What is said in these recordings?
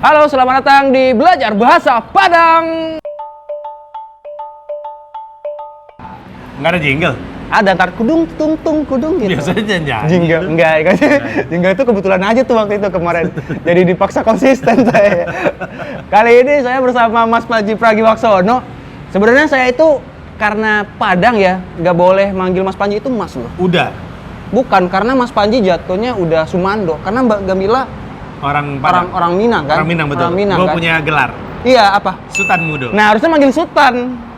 Halo, selamat datang di Belajar Bahasa Padang. Nggak ada jingle? Ada ntar kudung, tung, tung, kudung gitu. Biasanya nyanyi. Jingle, enggak kan? Jingle itu kebetulan aja tuh waktu itu kemarin. Jadi dipaksa konsisten saya. Kali ini saya bersama Mas Panji Pragiwaksono. Sebenarnya saya itu karena Padang ya, nggak boleh manggil Mas Panji itu Mas loh. Udah. Bukan, karena Mas Panji jatuhnya udah Sumando. Karena Mbak Gamila Orang Padang. orang Minang kan? Orang Minang, betul. Orang Minang, Gue kan? punya gelar. Iya, apa? Sultan Mudo. Nah, harusnya manggil Sultan.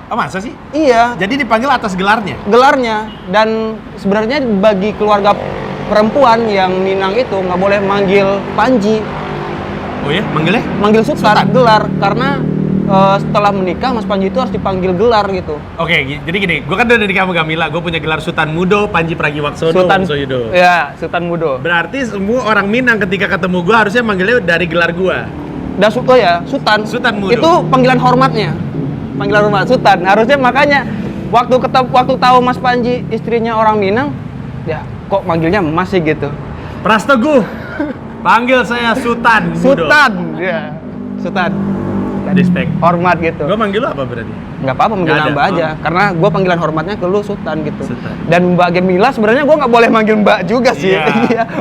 Oh, masa sih? Iya, Jadi dipanggil atas gelarnya? gelarnya. Dan sebenarnya bagi keluarga perempuan yang Minang itu nggak boleh manggil Panji, Oh ya? Manggilnya? manggil Sultan, Sultan. gelar. Karena setelah menikah Mas Panji itu harus dipanggil gelar gitu. Oke, jadi gini. Gue kan udah dari kamu Gamila. Gue punya gelar Sultan Mudo, Panji Pragiwaksono, Sultan Soyudo. Ya, Sultan Mudo. Berarti semua orang Minang ketika ketemu gue harusnya manggilnya dari gelar gue. Dan Sultan. Sultan Mudo. Itu panggilan hormatnya. Panggilan hormat Sultan. Harusnya makanya waktu tahu Mas Panji istrinya orang Minang, ya kok manggilnya Mas sih gitu. Prasteguh, panggil saya Sultan Mudo. Sultan, ya. Sultan. Respect. Hormat gitu. Gue manggil lo apa berarti? Nggak apa-apa manggil Nggak ada. Mbak aja, Oh. karena gue panggilan hormatnya ke lu Sultan gitu. Sultan. Dan Mbak Gemila sebenarnya gue nggak boleh manggil Mbak juga sih. Iya.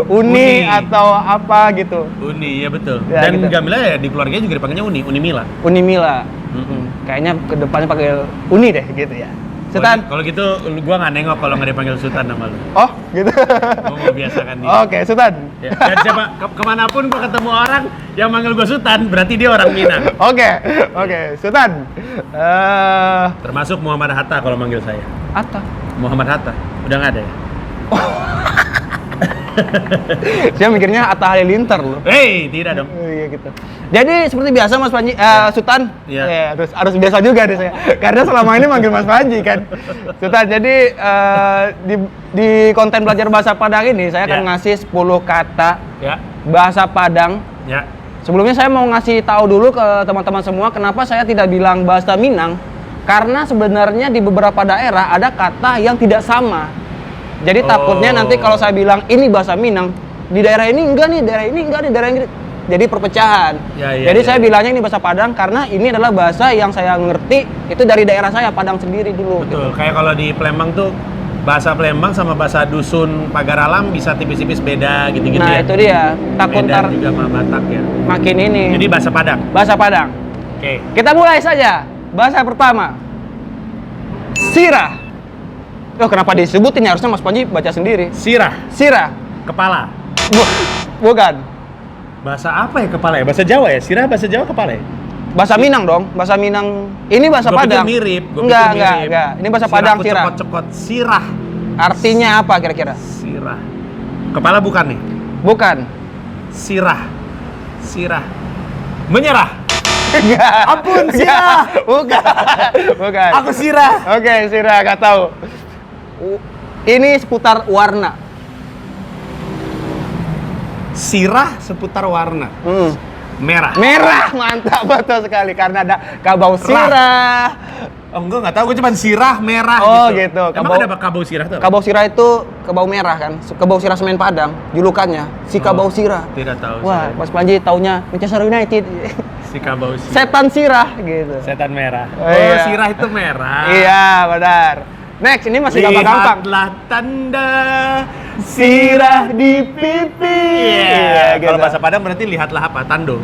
Uni Uni. atau apa gitu. Uni, ya betul. Ya, Dan gitu. Gamila ya di keluarganya juga dipanggilnya Uni Mila. Uni Mila. Mm-mm. Kayaknya kedepannya panggil Uni deh gitu ya. Sultan. Kalau gitu gua nggak nengok kalau nggak dipanggil Sultan nama lu. Oh gitu. Gua mau biasakan dia. Oke, Sultan. Ya, dan siapa kemanapun gua ketemu orang yang manggil gua Sultan, berarti dia orang Minang. Oke, Sultan. Termasuk Muhammad Hatta kalau manggil saya. Atta. Muhammad Hatta. Udah nggak ada ya? Saya mikirnya Atta Halilintar loh. Hei, tidak dong. Oh, iya gitu. Jadi seperti biasa Mas Panji, Sultan, Iya. ya, harus biasa juga deh saya, karena selama ini manggil Mas Panji kan, Sultan. Jadi di konten belajar bahasa Padang ini saya akan Ya. ngasih 10 kata Ya. bahasa Padang. Ya. Sebelumnya saya mau ngasih tahu dulu ke teman-teman semua kenapa saya tidak bilang bahasa Minang, karena sebenarnya di beberapa daerah ada kata yang tidak sama. Jadi takutnya nanti kalau saya bilang ini bahasa Minang, di daerah ini enggak nih, daerah ini enggak nih, daerah ini. Jadi perpecahan. Jadi saya bilangnya ini bahasa Padang karena ini adalah bahasa yang saya ngerti itu dari daerah saya Padang sendiri dulu. Betul. Gitu. Kayak kalau di Palembang tuh bahasa Palembang sama bahasa dusun Pagar Alam bisa tipis-tipis beda gitu-gitu Nah ya. itu dia. Takut ntar Medan juga sama Batak ya. makin ini. Jadi bahasa Padang. Bahasa Padang. Oke. Kita mulai saja. Bahasa pertama. Sirah. Oh kenapa disebutin ya? Harusnya Mas Panji baca sendiri. Sirah, Sirah. kepala. Bukan. Bahasa apa ya kepala ya? Bahasa Jawa ya? Sirah bahasa Jawa kepala ya? Bahasa Minang dong. Bahasa Minang. Ini bahasa Gua Padang. pikir mirip. Enggak. Ini bahasa Padang sirah. Cekot-cekot. Sirah. Artinya apa kira-kira? Sirah. Kepala bukan nih? Bukan. Sirah. Sirah. Menyerah. Enggak. Ampun, sirah. Bukan. Aku sirah. Oke, sirah enggak tahu. Ini seputar warna. Sirah seputar warna. Merah. Merah, mantap betul sekali karena ada kabau sirah. Oh, enggak tahu. Gue cuma sirah merah Oh, gitu. gitu. Emang Kabau- ada kabau sirah tuh? Kabau sirah itu kabau merah kan, kabau sirah semen Padang, julukannya si kabau sirah. Tidak tahu. Wah, saya. Mas Panji taunya Manchester United. Si kabau sirah. Setan sirah gitu. Setan merah. Oh, Oh, iya. sirah itu merah. Iya, benar. Next, ini masih gampang-gampang. Lihatlah tanda Sirah di pipi. Iya. gitu. Kalau bahasa Padang berarti lihatlah apa? Tando.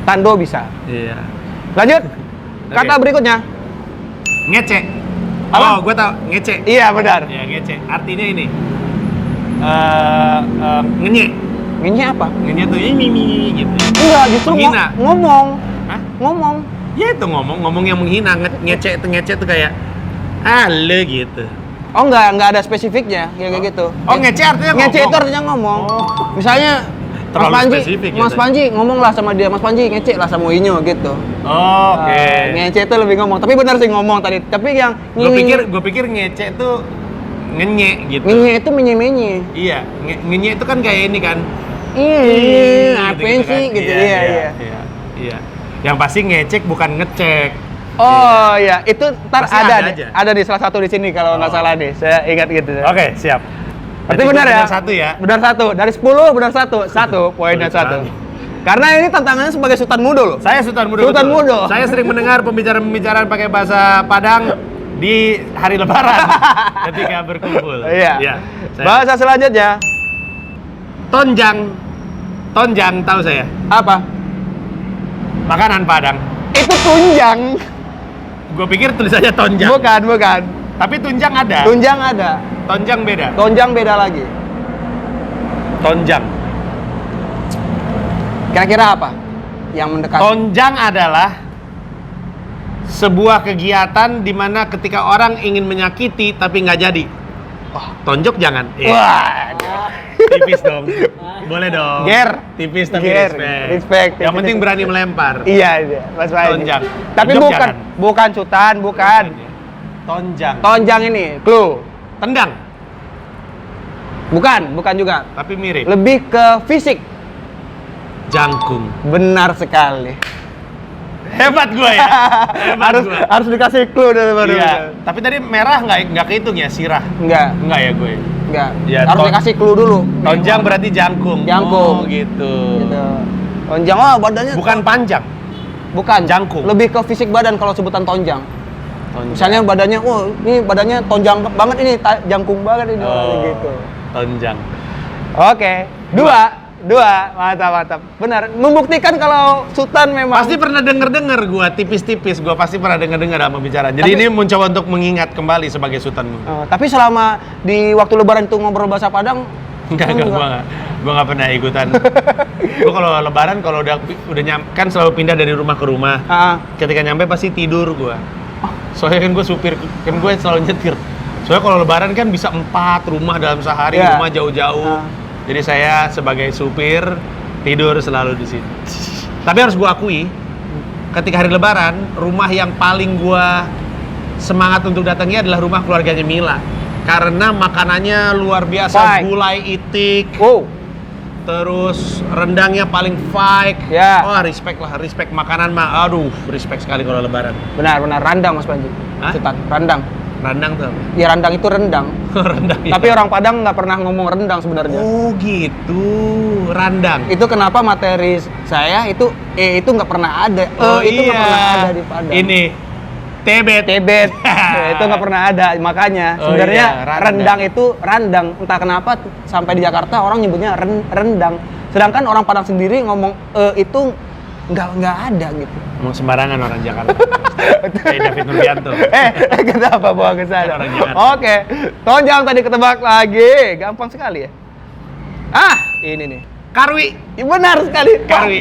Tando bisa. Iya. Lanjut. Kata Oke. berikutnya. Ngece. Apa? Oh, gue tau. Ngece. Iya, benar. Ya, ngece. Artinya ini. Ngenye. Ini apa? Ngenye tuh ini gitu. Enggak, justru Menghina. ngomong. Hah? Ngomong. Ya itu ngomong yang menghina. Ngece tuh kayak ale gitu. Oh enggak ada spesifiknya kayak gitu. Oh, ngece artinya Ngece ngomong? itu artinya ngomong. Oh. Misalnya Mas Terlalu Panji, spesifik ya, Mas tadi. Panji ngomonglah sama dia, Mas Panji ngece lah sama Inyo gitu. Oh, oke. Ngece itu lebih ngomong, tapi benar sih ngomong tadi. Tapi yang Gue pikir ngece tuh ngenye gitu. ngenye itu menye-menye. Iya, ngenye itu kan kayak ini kan. Iya, ngapain Gitu-gitu sih kan. gitu. Iya. Yang pasti ngecek bukan ngecek. Oh iya, itu ntar Pasti ada ada deh. aja. Ada di salah satu di sini kalau nggak Oh. salah deh. Saya ingat gitu. Oke, siap. Berarti benar ya? Benar satu ya. Benar satu. Dari 10 benar satu. Satu, poinnya Sulit satu. banget. Karena ini tantangannya sebagai Sultan Mudo loh. Saya Sultan Mudo. Sultan betul. Mudo. Saya sering mendengar pembicaraan-pembicaraan pakai bahasa Padang di hari Lebaran ketika berkumpul. Iya. Saya. Bahasa selanjutnya Tonjang. Tonjang tahu saya. apa? Makanan Padang. Itu tunjang. Gue pikir tulisannya tonjang. Bukan. Tapi tunjang ada. Tunjang ada. Tonjang beda. Tonjang beda lagi. Tonjang. Kira-kira apa yang mendekat? Tonjang adalah sebuah kegiatan di mana ketika orang ingin menyakiti tapi nggak jadi. Tonjok jangan. Wah. Tipis dong. Boleh dong. Ger. Tipis tapi Ger. respect. Yang Tipis. penting berani melempar. Iya, Mas Fahdi. Tonjang. Tapi Tonjok bukan, jangan. bukan Sultan, bukan. Tonjang. Tonjang ini, clue. Tendang. Bukan juga. Tapi mirip. Lebih ke fisik. Jangkung. Benar sekali. Hebat gue ya. Hebat harus gua. harus dikasih clue dulu. Iya. Tapi tadi merah nggak kehitung ya sirah. Enggak. Enggak ya gue. Enggak. Ya, harus dikasih clue dulu. Tonjang berarti jangkung. Jangkung. Oh, gitu. Gitu. Tonjang badannya Bukan panjang. bukan jangkung. Lebih ke fisik badan kalau sebutan tonjang. Tonjang. Misalnya badannya, ini badannya tonjang banget ini, jangkung banget ini gitu. Tonjang. Oke, dua, mantap. Benar, membuktikan kalau Sultan memang. Pasti pernah denger gua tipis-tipis, gua pasti pernah denger sama bicara. Jadi Tapi- ini mencoba untuk mengingat kembali sebagai Sultan. Tapi selama di waktu Lebaran itu ngobrol bahasa Padang, Enggak, gua nggak pernah ikutan. Gua kalau Lebaran kalau udah kan selalu pindah dari rumah ke rumah. Ketika nyampe pasti tidur gua. Soalnya kan gue supir, kan gue selalu nyetir. Soalnya kalau Lebaran kan bisa 4 rumah dalam sehari, Iya. rumah jauh-jauh. Jadi saya sebagai supir tidur selalu di sini. Tapi harus gue akui, ketika hari Lebaran, rumah yang paling gue semangat untuk datangi adalah rumah keluarganya Mila. Karena makanannya luar biasa, Baik. gulai itik, wow, terus rendangnya paling fake. Ya. Wah, respect makanan mah. Aduh, respect sekali kalau Lebaran. benar, randang Mas Panji. Hah? Sultan, randang. Rendang tuh apa? Ya randang itu rendang. Rendang. Tapi orang Padang nggak pernah ngomong rendang sebenarnya. Oh gitu, randang. Itu kenapa materi saya itu itu nggak pernah ada. Itu nggak pernah ada di Padang. Ini tebet. Tebet. Itu nggak pernah ada, makanya Oh sebenarnya iya, rendang. rendang itu randang. Entah kenapa sampai di Jakarta orang nyebutnya rendang. Sedangkan orang Padang sendiri ngomong itu nggak ada gitu. Emang sembarangan orang Jakarta. Kayak David Nurbianto. Kenapa bawa ke sana? Orang Jakarta. Oke, tonjang tadi ketebak lagi. Gampang sekali ya. Ini nih. Karwi. Ya, benar sekali. Karwi.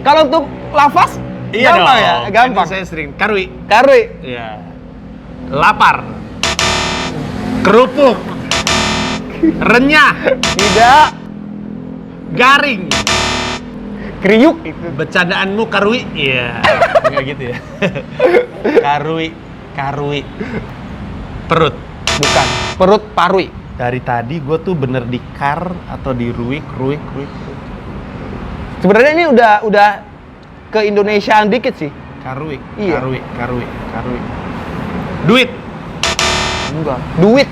Kalau untuk lafaz Iya gampang dong. ya, gampang. Ini saya sering karwi. Karwi. Iya. Lapar. Kerupuk. Renyah. Tidak. Garing. Kriuk itu. Bercandaanmu karwi? Iya. Enggak gitu ya. Karwi. Perut. Bukan. Perut parwi. Dari tadi gue tuh bener di kar atau di ruik. Sebenarnya ini udah ke Indonesiaan dikit sih. Karwi. Iya. Karwi. Duit. Enggak. Duit.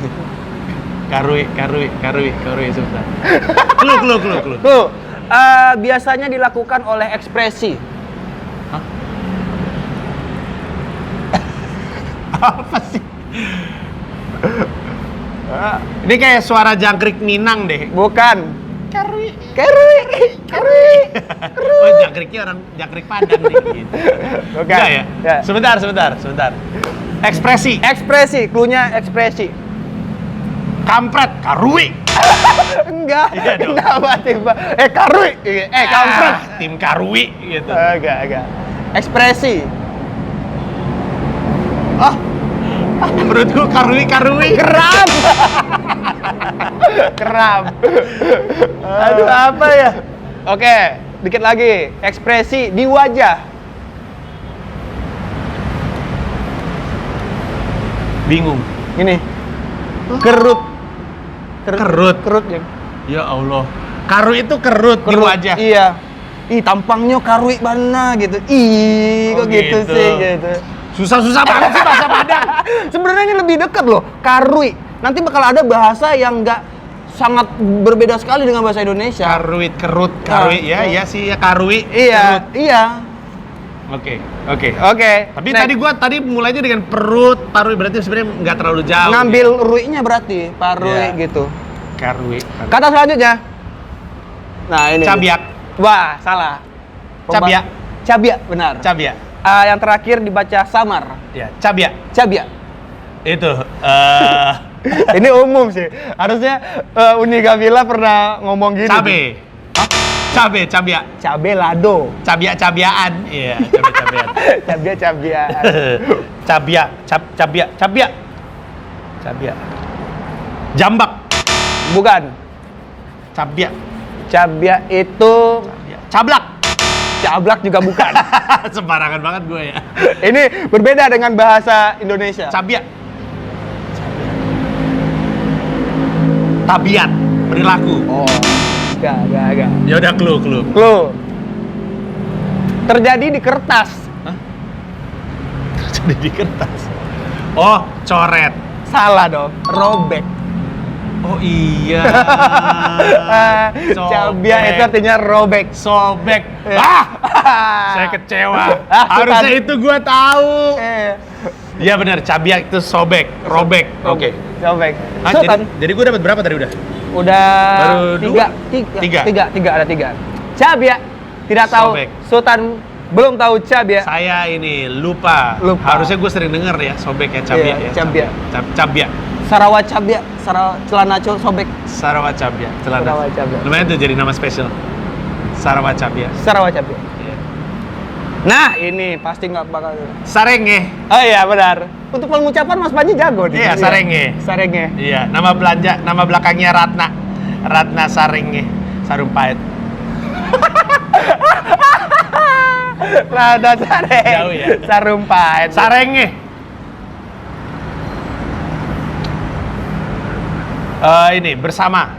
Karwi susah. Clue. Tuh, biasanya dilakukan oleh ekspresi. Hah? Apa sih? Ini kayak suara jangkrik Minang deh. Bukan. Karwi. Oh, jangkriknya orang jangkrik Padang nih gitu. Bukan. Enggak ya? Ya. Sebentar. Ekspresi. Ekspresi, cluenya ekspresi. Kampret, karwi. Enggak. Iya dong. Kenapa tiba? Karwi. Kampret. Tim karwi gitu. Agak. Ekspresi. Menurutku karwi. Keram. Keram. Aduh, apa ya? Oke, dikit lagi. Ekspresi di wajah. Bingung. Ini. Kerut ya. Ya Allah. Karwi itu kerut di wajah. Iya. Tampangnya karwi mana gitu. Kok gitu sih gitu. Susah banget sih bahasa Padang. Sebenarnya ini lebih dekat loh, karwi. Nanti bakal ada bahasa yang nggak sangat berbeda sekali dengan bahasa Indonesia. Karuit, kerut, karui, ya, iya sih, ya karui, Iya, kerut. iya. Oke. Tapi Next. tadi mulainya dengan perut, parui, berarti sebenarnya nggak terlalu jauh. Ngambil ruinya berarti, parui Iya. gitu. Karui. Kata selanjutnya. Nah, ini. Cabiak. Wah, salah. Cabiak. Cabiak, benar. Cabiak. Yang terakhir dibaca samar. Ya, cabiak. Cabiak. Itu Ini umum sih. Harusnya Uni Gavila pernah ngomong gini. cabe. Cabiak. Cabe lado. Cabiak-cabiaan. Iya, cabiak-cabiaan. Cabiak. Cabiak. Jambak. Bukan. Cabiak. Cabiak itu Cablak. cablak juga bukan. Sembarangan banget gue ya. Ini berbeda dengan bahasa Indonesia. Cabiak. Tabiat, perilaku. Oh, enggak. Ya udah clue. Clue. Terjadi di kertas. Jadi di kertas. Oh, coret. Salah dong. Robek. Oh iya. Cabiak itu artinya robek. Sobek. Ah! Saya kecewa. Ah, Harusnya Sultan. itu gua tahu. Eh, Iya benar, cabiak itu sobek, robek. Oke. Robek. Ah, Sultan. jadi gua dapat berapa tadi udah? Udah Baru dua? tiga, ada tiga. Cabiak tidak tahu. Sobek. Sultan belum tahu cabiak. Saya ini lupa. Lupa. Harusnya gue sering denger ya sobek ya cabiak Iya, ya. cabiak. Cabiak. Sarawak cabiak, celana sobek. Sarawak cabiak. Celana. Sarawak cabiak. Lumayan tuh jadi nama spesial. Sarawak cabiak. Sarawak cabiak. Iya. Nah, ini pasti nggak bakal. Sarenge. Oh iya, benar. Untuk pengucapan Mas Panji jago nih. Iya, sarenge. Sarenge. Iya, nama belakangnya Ratna. Ratna Sarenge. Sarumpait. Rada sareng. Jauh ya. Sarumpait. Sarenge. Ini bersama.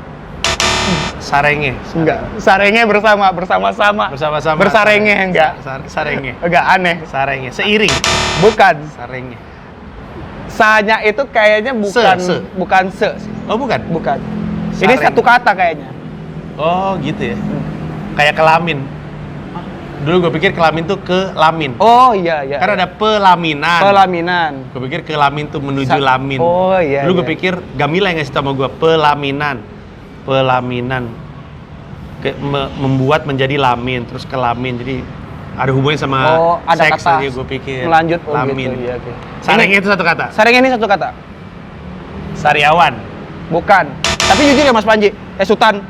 Sarenge. Enggak. Sarenge bersama-sama. Bersama-sama. Bersarenge enggak. Sarenge. Enggak aneh. Sarenge. Seiring. Bukan. Sarenge. Sa-nya itu kayaknya bukan Se. bukan se sih. Oh, bukan. Bukan. Ini Sareng. satu kata kayaknya. Oh, gitu ya. Kayak kelamin. Dulu gue pikir kelamin tuh kelamin. Oh iya iya. Karena ada pelaminan. pelaminan. Gue pikir kelamin tuh menuju Sa- lamin. Oh, iya, Dulu gue iya. pikir Gamila yang ngasih tau sama gue pelaminan. Membuat menjadi lamin, terus kelamin. Jadi ada hubungannya sama ada seks kata tadi gue pikir. melanjut lamin. gitu. Iya, oke. Sarengnya itu satu kata. Sareng ini satu kata. Sariawan. Bukan. Tapi jujur ya Mas Panji, Sultan.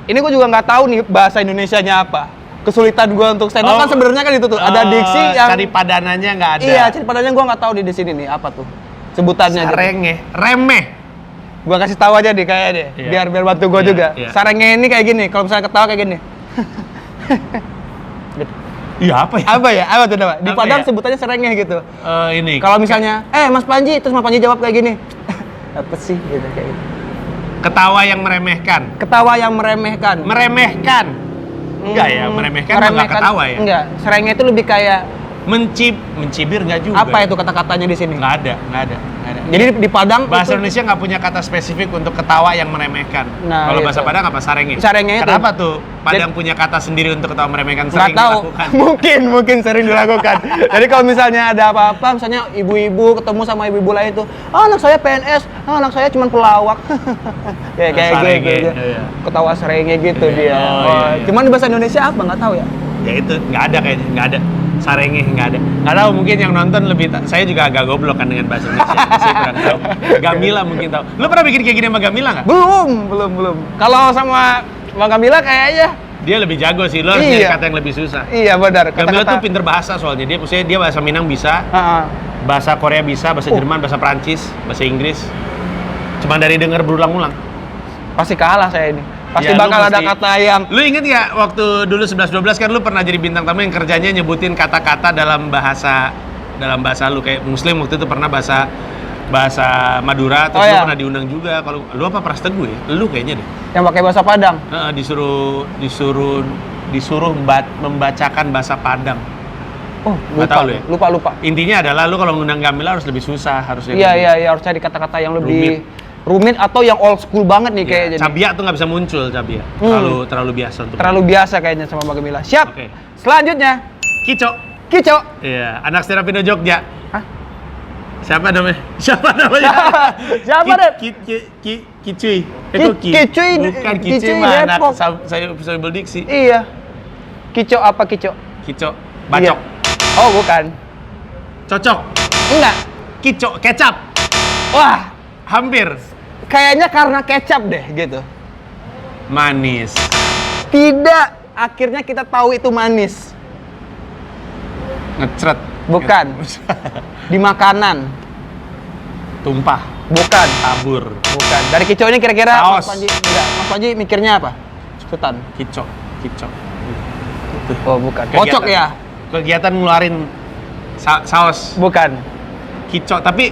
Ini gue juga nggak tahu nih bahasa Indonesianya apa. Kesulitan gue untuk stand up kan sebenarnya kan itu tuh ada diksi yang cari padanannya nggak ada. Iya, cari padanya gue nggak tahu di sini nih apa tuh sebutannya. Gitu. Sarenge, remeh. Gue kasih tahu aja deh kayaknya deh, Iya. biar bantu gue Iya, juga. iya. Sarengnya ini kayak gini, kalau misalnya ketawa kayak gini. Gitu. Iya apa ya? Apa ya? Apa tuh nama? Di Apa Padang ya? sebutannya serengeh gitu. Ini. Kalau misalnya, Mas Panji, terus Mas Panji jawab kayak gini. Apa sih gitu kayak gitu. Ketawa yang meremehkan. Ketawa yang meremehkan. Meremehkan. Enggak ya, meremehkan mah nggak ketawa ya. Enggak, serengeh itu lebih kayak Mencibir nggak juga. apa itu kata-katanya di sini? Nggak ada. Jadi di Padang Bahasa itu, Indonesia nggak punya kata spesifik untuk ketawa yang meremehkan. Nah, Kalau itu. bahasa Padang apa? Sarenge. Sarenge itu. Kenapa tuh Padang punya kata sendiri untuk ketawa meremehkan nggak sering tahu. dilakukan? mungkin sering dilakukan. Jadi kalau misalnya ada apa-apa, misalnya ibu-ibu ketemu sama ibu-ibu lain itu, anak saya PNS, anak saya cuma pelawak. kayak Sarenge, gitu. iya. Ketawa serengnya gitu Iya. dia. Oh, iya. Cuman di bahasa Indonesia apa nggak tahu ya? Ya itu nggak ada kayaknya, nggak ada. Sarenge nggak ada. Nggak tahu, mungkin yang nonton lebih. Saya juga agak goblok kan dengan bahasa Indonesia. Saya kurang tahu. Gamila mungkin tahu. Lu pernah bikin kayak gini sama Gamila nggak? Belum. Kalau sama Bang Kamila kayaknya Dia lebih jago sih. Lo harus Iya. nyari kata yang lebih susah. iya benar. Gamila tuh pinter bahasa soalnya. Dia bahasa Minang bisa, Heeh. bahasa Korea bisa, bahasa Jerman, bahasa Prancis, bahasa Inggris. Cuma dari denger berulang-ulang. Pasti kalah saya ini. Pasti Ya, lu bakal ada mesti- kata yang Lu inget ya waktu dulu 11-12 kan lu pernah jadi bintang tamu yang kerjanya nyebutin kata-kata dalam bahasa lu, kayak Muslim waktu itu pernah bahasa Madura, terus Oh, lu iya. pernah diundang juga. Kalau lu apa Pras Teguh ya? Lu kayaknya deh. yang pakai bahasa Padang. Disuruh membacakan bahasa Padang. Oh, Nggak tahu lu ya? lupa. Intinya adalah lu kalau ngundang Gamila harus lebih susah, harusnya. Iya, harus cari kata-kata yang lebih rumit atau yang old school banget nih kayaknya. Cabia tuh nggak bisa muncul, cabia. Terlalu biasa untuk. Terlalu biasa kayaknya sama Mbak Gemila. Siap. Oke. Selanjutnya, Kico. Kico. Iya, anak Serapindo Jogja. Hah? Siapa namanya? Siapa namanya? Siapa, Dep? Kicuy. Kicuy. Bukan Kicuy Kicuy mah anak Depok. saya berdiksi. Iya. Kico apa Kico? Kico. Bacok. Iya. Oh, bukan. Cocok. Enggak. Kico. Kecap. Wah, Hampir. kayaknya karena kecap deh gitu. Manis. Tidak. Akhirnya kita tahu itu manis. Ngecret. Bukan. Di makanan. Tumpah. Bukan. Tabur. Bukan. Dari Kico ini kira-kira Saus. Mas Panji enggak. Mas Panji mikirnya apa? Sultan. Kico. Oh, bukan. Kegiatan. Kocok ya? Kegiatan ngeluarin saus. Bukan. Kico. Tapi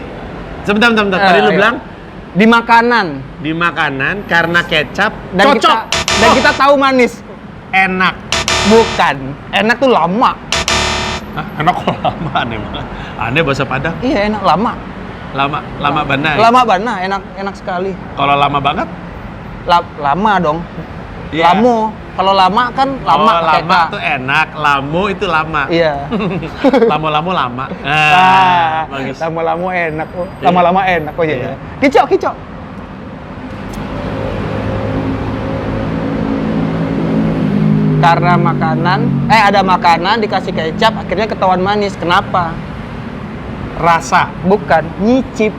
sebentar. Tadi lu iya. bilang Di makanan. di makanan karena kecap Dan cocok. kita tahu manis. Enak. Bukan. Enak tuh lama. Hah? Enak kok lama aneh banget. Aneh bahasa Padang. Iya, enak lama. Lama banget. Lama banget, enak sekali. Kalau lama banget? Lama dong. Iya. Lamu. Kalau lama kan lama Oh, pakai lama K. tuh enak, lamu itu lama. Iya. Lama-lama lama. Bagus. Lama-lama enak. Oh. Iya. Lama-lama enak. Oh iya. Iya. Kico. Karena ada makanan dikasih kecap akhirnya ketahuan manis. Kenapa? Rasa. Bukan, nyicip.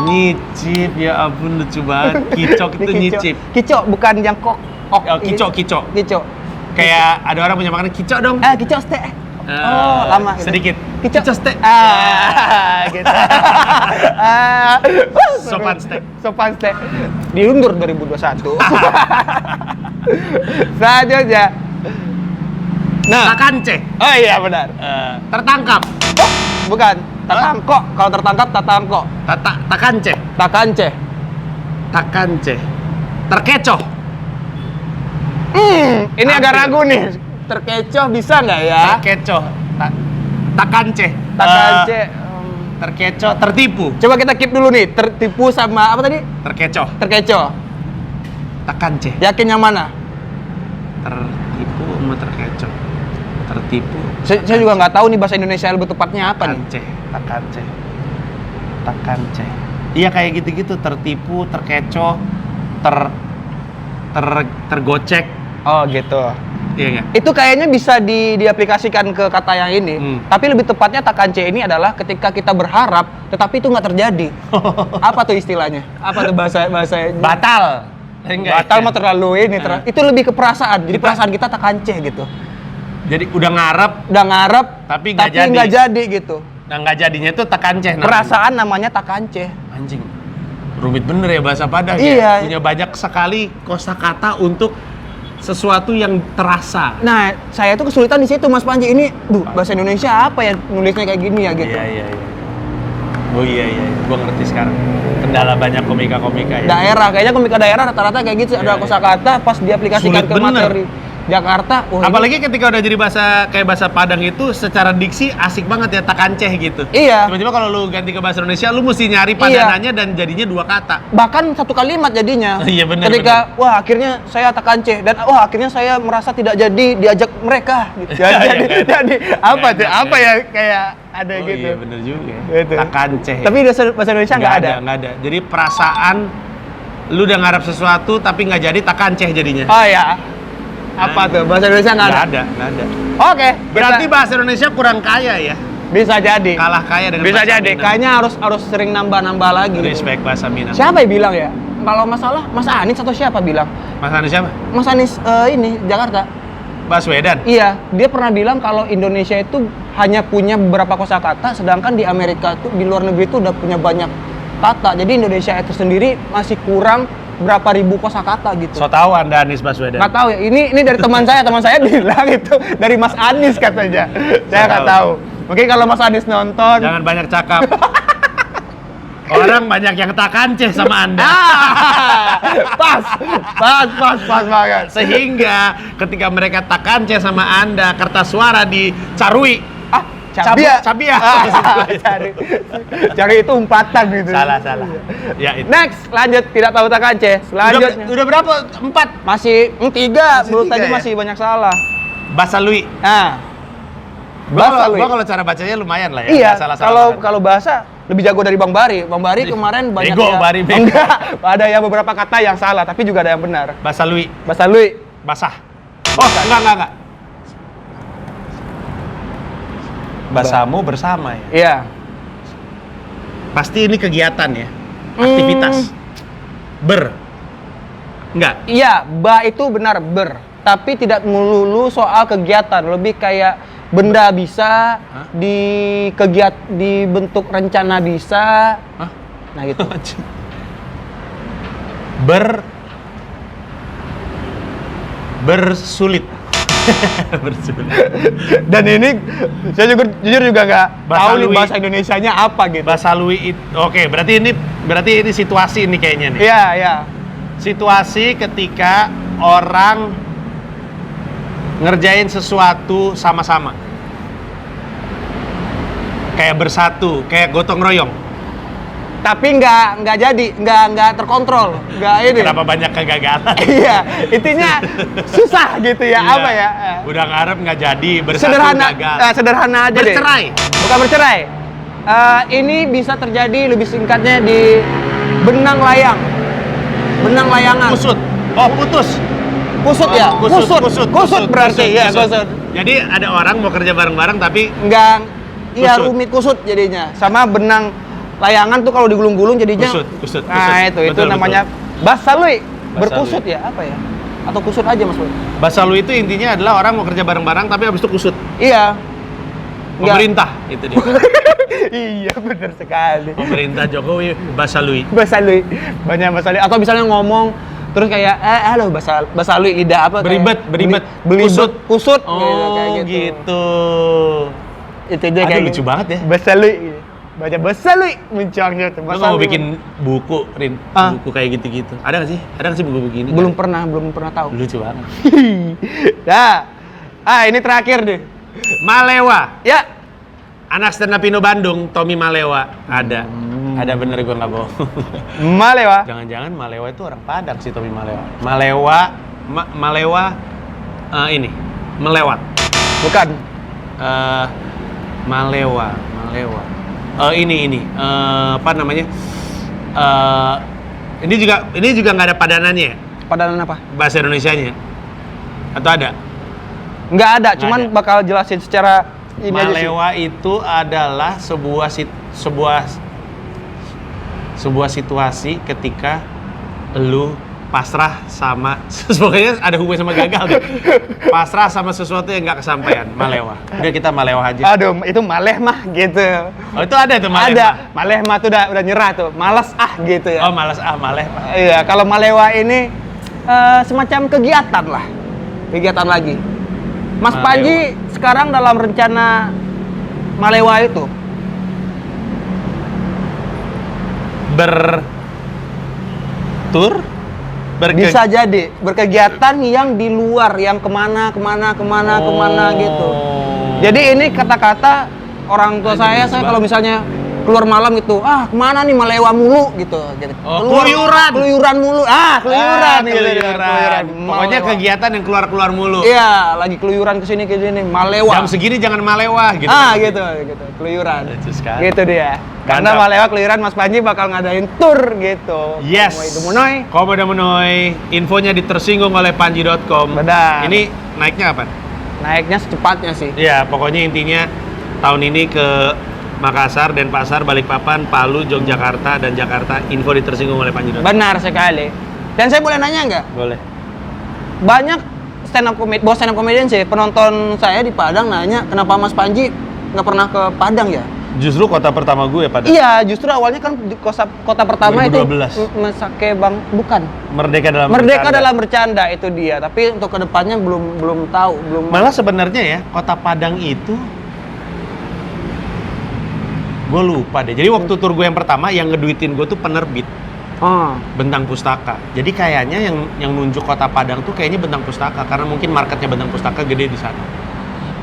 Nyicip, ya ampun lucu banget. Kicok itu nyicip. Kico bukan yang kok. Oh, kicok. Kico. Kayak ada orang punya makanan kicok dong. Kico steak. Oh, lama gitu. Sedikit. Kico steak. Gitu. Sopan steak. Sopan steak. Diundur 2021. Selanjutnya. Nah. Takance. Oh iya benar. Tertangkap. Oh, bukan. Tatangkok. Kalau tertangkap tatangkok. Takance. Takance. Terkecoh. Ini Hampir. agak ragu nih. Terkecoh bisa nggak ya? Terkecoh. Takance. Takance. Terkecoh, tertipu. Coba kita keep dulu nih. Tertipu sama apa tadi? Terkecoh. Terkecoh. Takance. Yakin yang mana? Tertipu sama terkecoh. Tertipu. Saya juga nggak tahu nih bahasa Indonesia yang lebih tepatnya apa nih. Takance. Iya kayak gitu-gitu, tertipu, terkecoh, tergocek. Oh gitu. Iya nggak? Itu kayaknya bisa diaplikasikan ke kata yang ini. Tapi lebih tepatnya takance ini adalah ketika kita berharap, tetapi itu nggak terjadi. Apa tuh istilahnya? Apa tuh bahasa Batal. Batal mah terlalu ini. Itu lebih ke perasaan. Jadi perasaan kita takance gitu. Jadi udah ngarep, tapi nggak jadi gitu. Nah nggak jadinya itu takance. Perasaan namanya takance. Anjing. Rumit bener ya bahasa Padang Iya. ya. Punya banyak sekali kosakata untuk sesuatu yang terasa. Nah, saya tuh kesulitan di situ Mas Panji. Ini, bahasa Indonesia apa ya nulisnya kayak gini ya gitu. Iya. Oh iya. Gua ngerti sekarang. Kendala banyak komika-komika ya. Daerah, kayaknya komika daerah rata-rata kayak gitu. Ada kosakata pas diaplikasikan Sulit ke bener. materi Jakarta. Apalagi ketika udah jadi kayak bahasa Padang itu secara diksi asik banget ya, takanceh gitu. Iya. Tiba-tiba kalau lu ganti ke bahasa Indonesia, lu mesti nyari padanannya dan jadinya dua kata. Bahkan satu kalimat jadinya. Iya benar. Ketika wah akhirnya saya takance dan wah akhirnya saya merasa tidak jadi diajak mereka. Gitu. Jadi apa tuh? Apa ya kayak ada gitu. Iya benar juga. Gitu. Takanceh. Tapi bahasa Indonesia nggak ada. Nggak ada. Jadi perasaan lu udah ngarep sesuatu tapi nggak jadi, takanceh jadinya. Oh ya. Apa tuh? Bahasa Indonesia nggak ada? Nggak ada. Oke. Berarti bahasa Indonesia kurang kaya ya? Bisa jadi. Kalah kaya dengan Bisa bahasa jadi. Minang. Kayaknya harus sering nambah-nambah lagi. Respect bahasa Minang. Siapa yang bilang ya? Kalau masalah Mas Anies atau siapa bilang? Mas Anies siapa? Mas Anies ini Jakarta. Baswedan. Iya, dia pernah bilang kalau Indonesia itu hanya punya beberapa kosakata, sedangkan di Amerika tuh di luar negeri itu udah punya banyak kata. Jadi Indonesia itu sendiri masih kurang berapa ribu kosakata gitu. So tahu Anda Anies Baswedan? Nggak tahu ya. Ini dari teman saya bilang itu dari Mas Anies katanya. Saya nggak tahu. Mungkin kalau Mas Anies nonton. Jangan banyak cakap. Orang banyak yang takanceh sama Anda. Pas banget. Sehingga ketika mereka takanceh sama Anda, kertas suara dicarui. Cabia. Cabia. Cari itu umpatan gitu. Salah. Ya itu. Next, lanjut. Tidak tahu tak Aceh. Selanjutnya. Udah berapa? 4. Masih 3. Masih Menurut 3 tadi ya? masih banyak salah. Basalui. Nah. Gua kalau cara bacanya lumayan lah ya. Iya. Nggak salah-salah kan. Kalau bahasa lebih jago dari Bang Bari. Bang Bari kemarin banyak Bego, yang Bari, bego. enggak. Ada yang beberapa kata yang salah, tapi juga ada yang benar. Basalui. Basalui. Basah. Oh, enggak. Basamu bersama ya. Iya. Pasti ini kegiatan ya. Aktivitas. Enggak. Iya, ba itu benar ber, tapi tidak melulu soal kegiatan, lebih kayak benda bisa, Hah? di bentuk rencana bisa. Hah? Nah gitu. Bersulit. Bersulit. Dan ini saya juga jujur juga nggak tahu nih Basalui. bahasa Indonesianya apa gitu. Basalui oke, berarti ini situasi ini kayaknya nih. Iya, iya. Situasi ketika orang ngerjain sesuatu sama-sama. Kayak bersatu, kayak gotong royong. Tapi nggak jadi, nggak terkontrol, nggak ini. Kenapa banyak kegagalan? Iya, intinya susah gitu ya, Iya. apa ya? Udah ngarep nggak jadi, bersatu Sederhana, gagal. sederhana aja Bercerai. deh. Bukan bercerai. Ini bisa terjadi lebih singkatnya di benang layang, benang layangan. Kusut. Oh, putus. Kusut ya, kusut berarti ya, kusut. Jadi ada orang mau kerja bareng-bareng tapi Enggak, iya Kusut. rumit kusut jadinya. Sama benang layangan tuh kalau digulung-gulung jadinya. Kusut. Nah itu Betul, namanya basalui, Basalui. berkusut ya, apa ya? Atau kusut aja Mas Boy? Basalui itu intinya adalah orang mau kerja bareng-bareng tapi habis itu kusut. Iya. Nggak- Pemerintah itu dia. Iya benar sekali. Pemerintah Jokowi Basalui. Basalui, banyak basalui. Atau misalnya ngomong terus kayak halo basalui lidah apa? Beribet. Kusut, kusut. Oh, kayak gitu. Itu dia Aduh, kayak lucu banget ya. Basalui. Baca basalui mencornya tuh. Lu nggak mau bikin buku, Rin? Ah. Buku kayak gitu-gitu. Ada nggak sih? Ada nggak sih buku begini? belum pernah tahu. Lucu banget. Nah, ini terakhir deh. Malewa. Ya, Anak stand up Indo Bandung, Tommy Malewa. Ada. Ada bener gue nggak bohong. Malewa. Jangan-jangan Malewa itu orang Padang sih, Tommy Malewa. Malewa ini melewat. Bukan. Malewa. Ini apa namanya? Ini juga nggak ada padanannya ya? Padanan apa? Bahasa Indonesianya? Atau ada? Nggak ada, Nggak cuman ada. bakal jelasin secara ini aja sih. Malewa itu adalah sebuah situasi ketika lu pasrah sama pokoknya ada hubungan sama gagal deh. Pasrah sama sesuatu yang nggak kesampaian. Malewa. Udah kita malewa aja. Aduh, itu maleh mah gitu. Oh, itu ada tuh malewa. Ada. Maleh mah tuh udah nyerah tuh. Malas gitu ya. Oh, malas maleh. Iya, kalau malewa ini semacam kegiatan lah. Kegiatan lagi. Mas Malewa. Panji sekarang dalam rencana malewa itu bisa jadi berkegiatan yang di luar, yang kemana gitu. Jadi ini kata-kata orang tua saya kalau misalnya keluar malam gitu, kemana nih malewa mulu gitu. Oh, keluyuran mulu, keluyuran. Pokoknya kegiatan yang keluar mulu. Iya, lagi keluyuran kesini malewa. Jam segini jangan malewa gitu. Gitu, keluyuran. Lucu sekali. Gitu dia. Karena Mantap. malewa keluyuran Mas Panji bakal ngadain tour gitu. Yes. Komodo Menoy. Infonya di tersinggung oleh panji.com. Benar. Ini naiknya kapan? Naiknya secepatnya sih. Iya, pokoknya intinya tahun ini ke Makassar, Denpasar, Balikpapan, Palu, Yogyakarta, dan Jakarta. Info di tersinggung oleh panji.com. Benar sekali. Dan saya boleh nanya nggak? Boleh. Banyak stand up comedian sih, penonton saya di Padang nanya kenapa Mas Panji nggak pernah ke Padang ya? Justru kota pertama gue pada Iya, justru awalnya kan di kota pertama 2012. itu Mesake Bang, bukan. Merdeka dalam Merdeka bercanda. dalam bercanda itu dia, tapi untuk kedepannya belum tahu, belum. Malah sebenarnya ya, kota Padang itu gue lupa deh. Jadi waktu tur gue yang pertama yang ngeduitin gue tuh penerbit Bentang Pustaka. Jadi kayaknya yang nunjuk kota Padang tuh kayaknya Bentang Pustaka karena mungkin marketnya Bentang Pustaka gede di sana.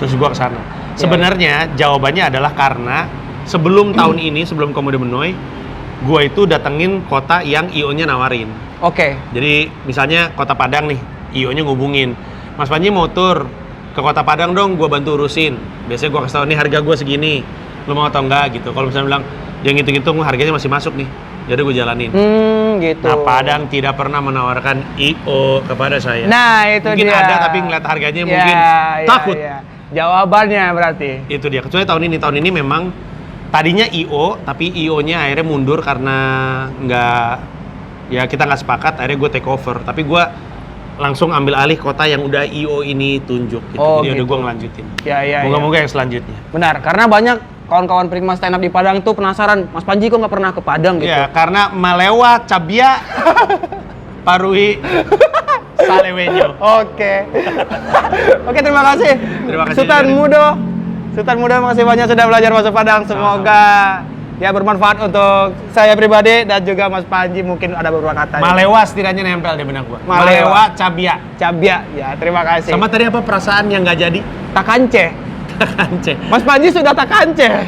Terus gue ke sana. Sebenarnya jawabannya adalah karena sebelum tahun ini, sebelum Komodo Menoi, gue itu datengin kota yang IO-nya nawarin. Oke. Jadi misalnya kota Padang nih, IO-nya ngubungin, Mas Panji mau tur ke kota Padang dong, gue bantu urusin. Biasanya gue kasih tau, nih harga gue segini, lo mau atau enggak gitu. Kalau misalnya bilang, yang ngitung-ngitung harganya masih masuk nih, jadi gue jalanin. Gitu. Nah, Padang tidak pernah menawarkan IO kepada saya. Nah, itu mungkin dia. ada, tapi ngeliat harganya mungkin takut. Jawabannya berarti. Itu dia. Kecuali tahun ini memang tadinya IO, tapi IO-nya akhirnya mundur karena kita nggak sepakat. Akhirnya gue take over. Tapi gue langsung ambil alih kota yang udah IO ini tunjuk. Gitu. Jadi udah gue ngelanjutin. Moga-moga yang selanjutnya. Benar, karena banyak kawan-kawan Prima stand up di Padang tuh penasaran, Mas Panji kok nggak pernah ke Padang gitu? Iya, karena Malewa, Cabia, Parui, Salewenyo. Oke, terima kasih. Terima kasih. Sultan Mudo, makasih banyak sudah belajar bahasa Padang. Semoga ya bermanfaat untuk saya pribadi dan juga Mas Panji, mungkin ada beberapa kata. Malewa setidaknya nempel di benak gua. Malewa, Cabia. Ya terima kasih. Sama tadi apa perasaan yang nggak jadi? Takance. Mas Panji sudah takance.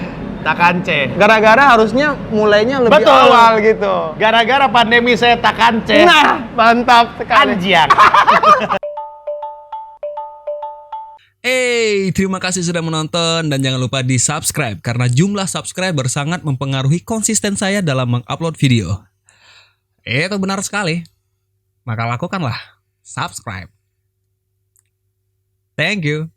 Gara-gara harusnya mulainya lebih awal gitu. Gara-gara pandemi saya takance. Nah, mantap sekali. Anjiang. Terima kasih sudah menonton dan jangan lupa di subscribe karena jumlah subscriber sangat mempengaruhi konsisten saya dalam mengupload video. Itu benar sekali. Maka lakukanlah subscribe. Thank you.